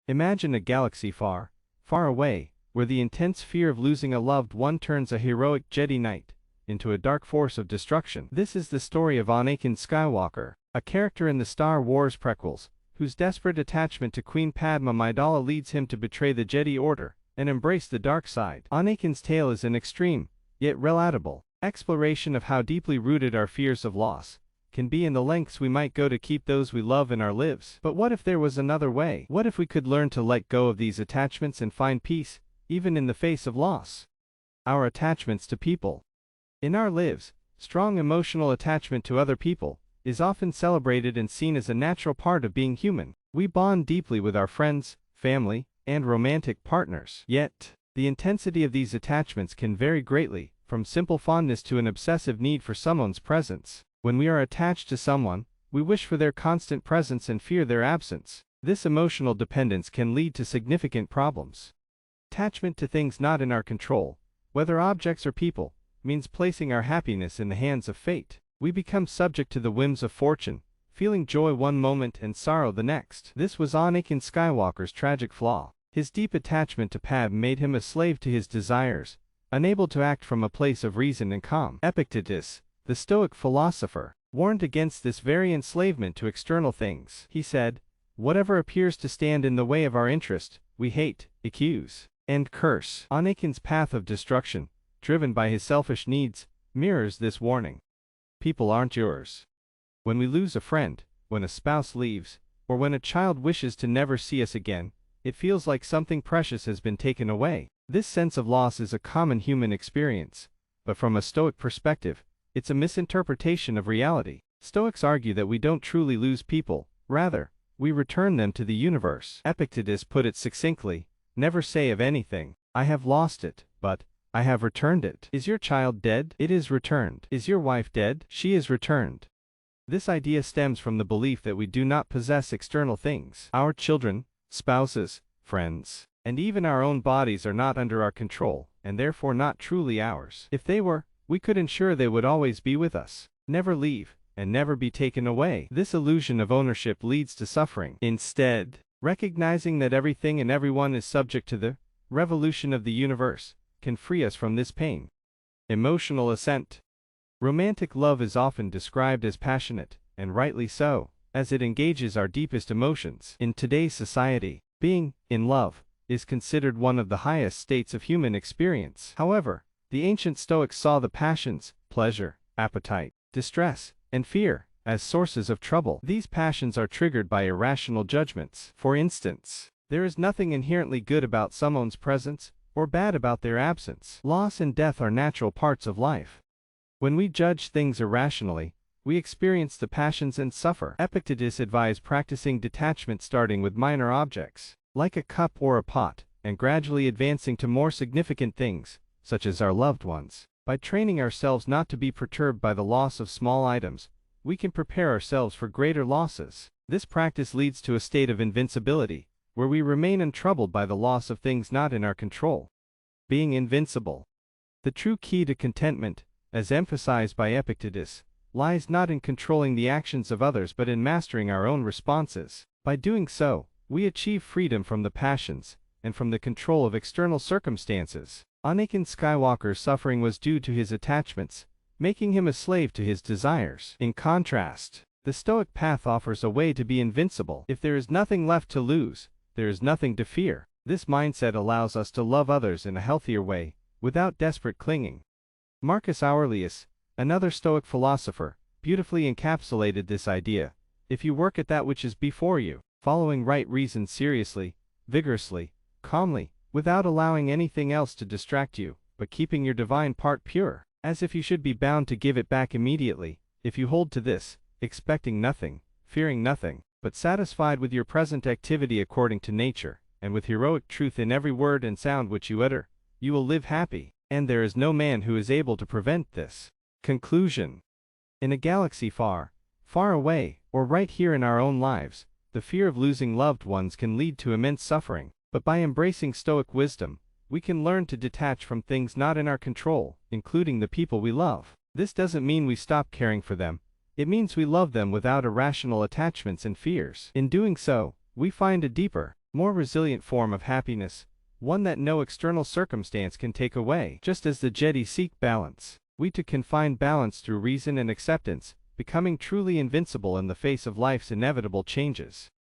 Imagine a galaxy far, far away, where the intense fear of losing a loved one turns a heroic Jedi Knight into a dark force of destruction. This is the story of Anakin Skywalke, a character in the Star Wars prequels, whose desperate attachment to Queen Padme Amidala leads him to betray the Jedi Order and embrace the dark side. Anakin's tale is an extreme, yet relatable, exploration of how deeply rooted our fears of loss can be and the lengths we might go to keep those we love in our lives. But what if there was another way? What if we could learn to let go of these attachments and find peace, even in the face of loss? Our attachments to people. In our lives, strong emotional attachment to other people is often celebrated and seen as a natural part of being human. We bond deeply with our friends, family, and romantic partners. Yet, the intensity of these attachments can vary greatly, from simple fondness to an obsessive need for someone's presence. When we are attached to someone, we wish for their constant presence and fear their absence. This emotional dependence can lead to significant problems. Attachment to things not in our control, whether objects or people, means placing our happiness in the hands of fate. We become subject to the whims of fortune, feeling joy one moment and sorrow the next. This was Anakin Skywalker's tragic flaw. His deep attachment to Padme made him a slave to his desires, unable to act from a place of reason and calm. Epictetus, the Stoic philosopher, warned against this very enslavement to external things. He said, "Whatever appears to stand in the way of our interest, we hate, accuse, and curse." Anakin's path of destruction, driven by his selfish needs, mirrors this warning. People aren't yours. When we lose a friend, when a spouse leaves, or when a child wishes to never see us again, it feels like something precious has been taken away. This sense of loss is a common human experience, but from a Stoic perspective, it's a misinterpretation of reality. Stoics argue that we don't truly lose people, rather, we return them to the universe. Epictetus put it succinctly, "Never say of anything, 'I have lost it,' but 'I have returned it.' Is your child dead? It is returned. Is your wife dead? She is returned." This idea stems from the belief that we do not possess external things. Our children, spouses, friends, and even our own bodies are not under our control, and therefore not truly ours. If they were, we could ensure they would always be with us, never leave, and never be taken away. This illusion of ownership leads to suffering. Instead, recognizing that everything and everyone is subject to the revolution of the universe can free us from this pain. Emotional assent. Romantic love is often described as passionate, and rightly so, as it engages our deepest emotions. In today's society, being in love is considered one of the highest states of human experience. However, the ancient Stoics saw the passions, pleasure, appetite, distress, and fear, as sources of trouble. These passions are triggered by irrational judgments. For instance, there is nothing inherently good about someone's presence, or bad about their absence. Loss and death are natural parts of life. When we judge things irrationally, we experience the passions and suffer. Epictetus advised practicing detachment starting with minor objects, like a cup or a pot, and gradually advancing to more significant things, such as our loved ones. By training ourselves not to be perturbed by the loss of small items, we can prepare ourselves for greater losses. This practice leads to a state of invincibility, where we remain untroubled by the loss of things not in our control. Being invincible. The true key to contentment, as emphasized by Epictetus, lies not in controlling the actions of others but in mastering our own responses. By doing so, we achieve freedom from the passions, and from the control of external circumstances. Anakin Skywalker's suffering was due to his attachments, making him a slave to his desires. In contrast, the Stoic path offers a way to be invincible. If there is nothing left to lose, there is nothing to fear. This mindset allows us to love others in a healthier way, without desperate clinging. Marcus Aurelius, another Stoic philosopher, beautifully encapsulated this idea. If you work at that which is before you, following right reason seriously, vigorously, calmly, without allowing anything else to distract you, but keeping your divine part pure, as if you should be bound to give it back immediately, if you hold to this, expecting nothing, fearing nothing, but satisfied with your present activity according to nature, and with heroic truth in every word and sound which you utter, you will live happy, and there is no man who is able to prevent this. Conclusion. In a galaxy far, far away, or right here in our own lives, the fear of losing loved ones can lead to immense suffering, but by embracing Stoic wisdom, we can learn to detach from things not in our control, including the people we love. This doesn't mean we stop caring for them, it means we love them without irrational attachments and fears. In doing so, we find a deeper, more resilient form of happiness, one that no external circumstance can take away. Just as the Jedi seek balance, we too can find balance through reason and acceptance, becoming truly invincible in the face of life's inevitable changes.